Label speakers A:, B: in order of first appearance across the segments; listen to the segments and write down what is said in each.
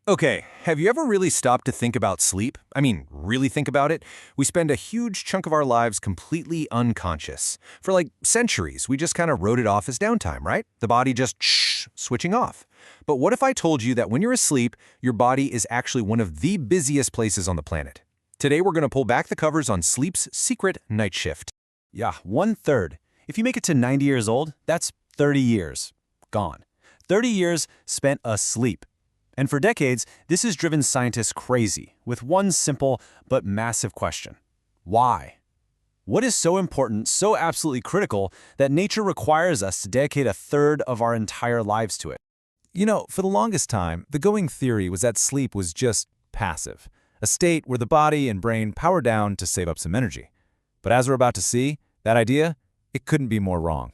A: Okay, have you ever really stopped to think about sleep? I mean, really think about it? We spend a huge chunk of our lives completely unconscious. For like centuries, we just kind of wrote it off as downtime, right? The body just switching off. But what if I told you that when you're asleep, your body is actually one of the busiest places on the planet? Today, we're going to pull back the covers on sleep's secret night shift.
B: Yeah, 1/3. If you make it to 90 years old, that's 30 years. Gone. 30 years spent asleep. And for decades, this has driven scientists crazy with one simple but massive question. Why? What is so important, so absolutely critical, that nature requires us to dedicate 1/3 of our entire lives to it?
A: You know, for the longest time, the going theory was that sleep was just passive, a state where the body and brain power down to save up some energy. But as we're about to see, that idea, it couldn't be more wrong.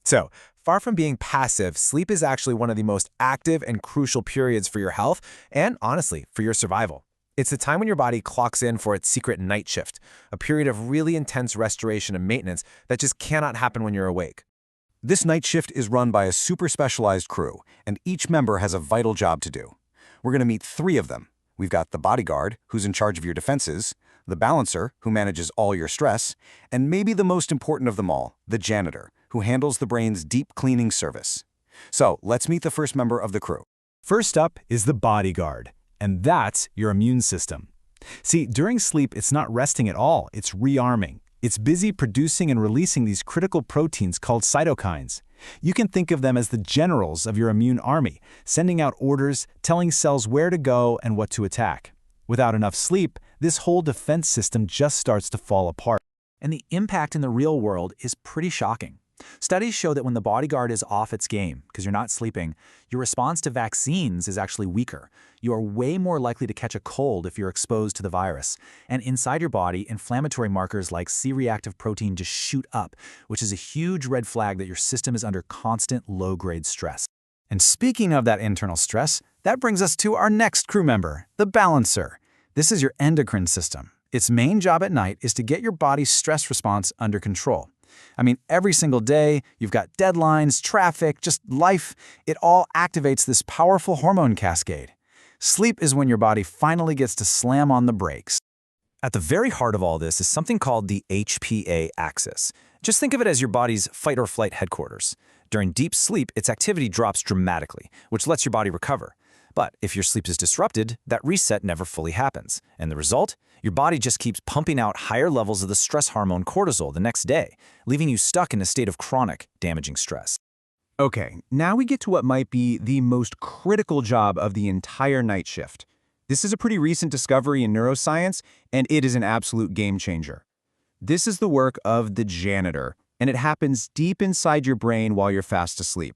A: So, far from being passive, sleep is actually one of the most active and crucial periods for your health and, honestly, for your survival. It's the time when your body clocks in for its secret night shift, a period of really intense restoration and maintenance that just cannot happen when you're awake. This night shift is run by a super specialized crew, and each member has a vital job to do. We're going to meet 3 of them. We've got the bodyguard, who's in charge of your defenses, the balancer, who manages all your stress, and maybe the most important of them all, the janitor, who handles the brain's deep cleaning service. So let's meet the first member of the crew.
B: First up is the bodyguard, and that's your immune system. See, during sleep, it's not resting at all, it's rearming. It's busy producing and releasing these critical proteins called cytokines. You can think of them as the generals of your immune army, sending out orders, telling cells where to go and what to attack. Without enough sleep, this whole defense system just starts to fall apart.
C: And the impact in the real world is pretty shocking. Studies show that when the bodyguard is off its game, because you're not sleeping, your response to vaccines is actually weaker. You are way more likely to catch a cold if you're exposed to the virus. And inside your body, inflammatory markers like C-reactive protein just shoot up, which is a huge red flag that your system is under constant low-grade stress.
B: And speaking of that internal stress, that brings us to our next crew member, the balancer. This is your endocrine system. Its main job at night is to get your body's stress response under control. I mean, every single day, you've got deadlines, traffic, just life. It all activates this powerful hormone cascade. Sleep is when your body finally gets to slam on the brakes.
A: At the very heart of all this is something called the HPA axis. Just think of it as your body's fight or flight headquarters. During deep sleep, its activity drops dramatically, which lets your body recover. But if your sleep is disrupted, that reset never fully happens. And the result? Your body just keeps pumping out higher levels of the stress hormone cortisol the next day, leaving you stuck in a state of chronic, damaging stress.
D: Okay, now we get to what might be the most critical job of the entire night shift. This is a pretty recent discovery in neuroscience, and it is an absolute game changer. This is the work of the janitor, and it happens deep inside your brain while you're fast asleep.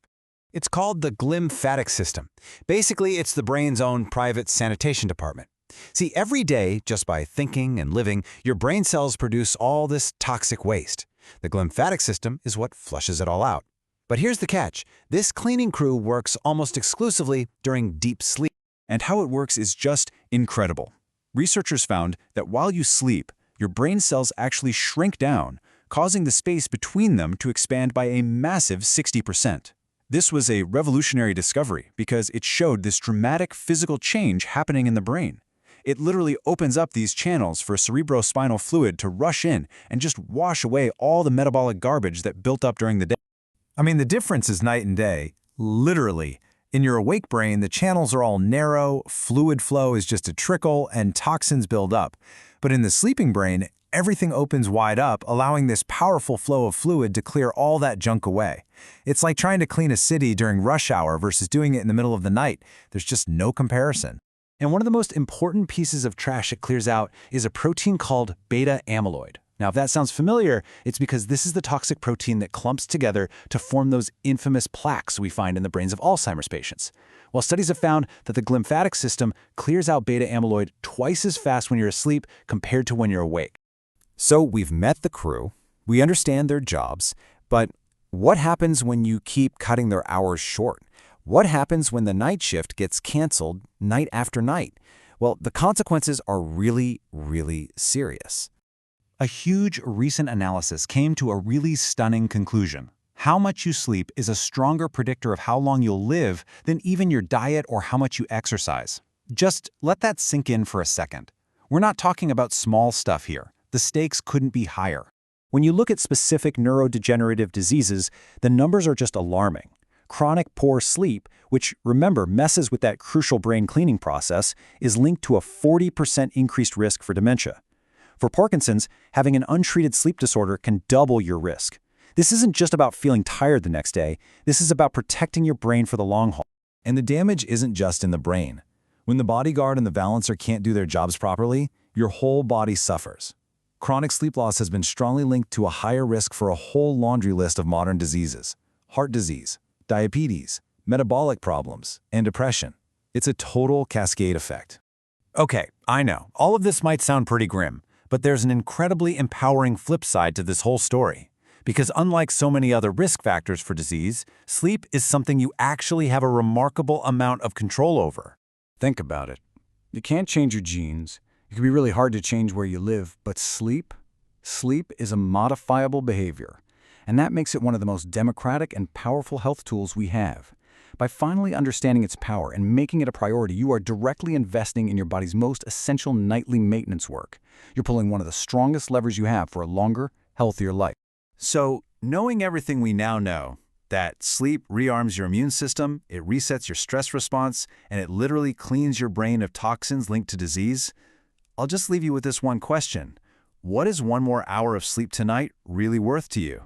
B: It's called the glymphatic system. Basically, it's the brain's own private sanitation department. See, every day, just by thinking and living, your brain cells produce all this toxic waste. The glymphatic system is what flushes it all out. But here's the catch. This cleaning crew works almost exclusively during deep sleep.
D: And how it works is just incredible. Researchers found that while you sleep, your brain cells actually shrink down, causing the space between them to expand by a massive 60%. This was a revolutionary discovery because it showed this dramatic physical change happening in the brain. It literally opens up these channels for cerebrospinal fluid to rush in and just wash away all the metabolic garbage that built up during the day.
A: I mean, the difference is night and day, literally. In your awake brain, the channels are all narrow, fluid flow is just a trickle, and toxins build up. But in the sleeping brain, everything opens wide up, allowing this powerful flow of fluid to clear all that junk away. It's like trying to clean a city during rush hour versus doing it in the middle of the night. There's just no comparison.
B: And one of the most important pieces of trash it clears out is a protein called beta amyloid. Now, if that sounds familiar, it's because this is the toxic protein that clumps together to form those infamous plaques we find in the brains of Alzheimer's patients. Well, studies have found that the glymphatic system clears out beta amyloid twice as fast when you're asleep compared to when you're awake.
D: So we've met the crew, we understand their jobs, but what happens when you keep cutting their hours short? What happens when the night shift gets canceled night after night? Well, the consequences are really, really serious.
B: A huge recent analysis came to a really stunning conclusion. How much you sleep is a stronger predictor of how long you'll live than even your diet or how much you exercise. Just let that sink in for a second. We're not talking about small stuff here. The stakes couldn't be higher. When you look at specific neurodegenerative diseases, the numbers are just alarming. Chronic poor sleep, which, remember, messes with that crucial brain cleaning process, is linked to a 40% increased risk for dementia. For Parkinson's, having an untreated sleep disorder can double your risk. This isn't just about feeling tired the next day. This is about protecting your brain for the long haul.
A: And the damage isn't just in the brain. When the bodyguard and the balancer can't do their jobs properly, your whole body suffers. Chronic sleep loss has been strongly linked to a higher risk for a whole laundry list of modern diseases: heart disease, diabetes, metabolic problems, and depression. It's a total cascade effect.
B: Okay, I know, all of this might sound pretty grim, but there's an incredibly empowering flip side to this whole story. Because unlike so many other risk factors for disease, sleep is something you actually have a remarkable amount of control over.
E: Think about it. You can't change your genes. It can be really hard to change where you live, but sleep is a modifiable behavior. And that makes it one of the most democratic and powerful health tools we have. By finally understanding its power and making it a priority, you are directly investing in your body's most essential nightly maintenance work. You're pulling one of the strongest levers you have for a longer, healthier life.
B: So, knowing everything we now know, that sleep rearms your immune system, it resets your stress response, and it literally cleans your brain of toxins linked to disease, I'll just leave you with this one question. What is one more hour of sleep tonight really worth to you?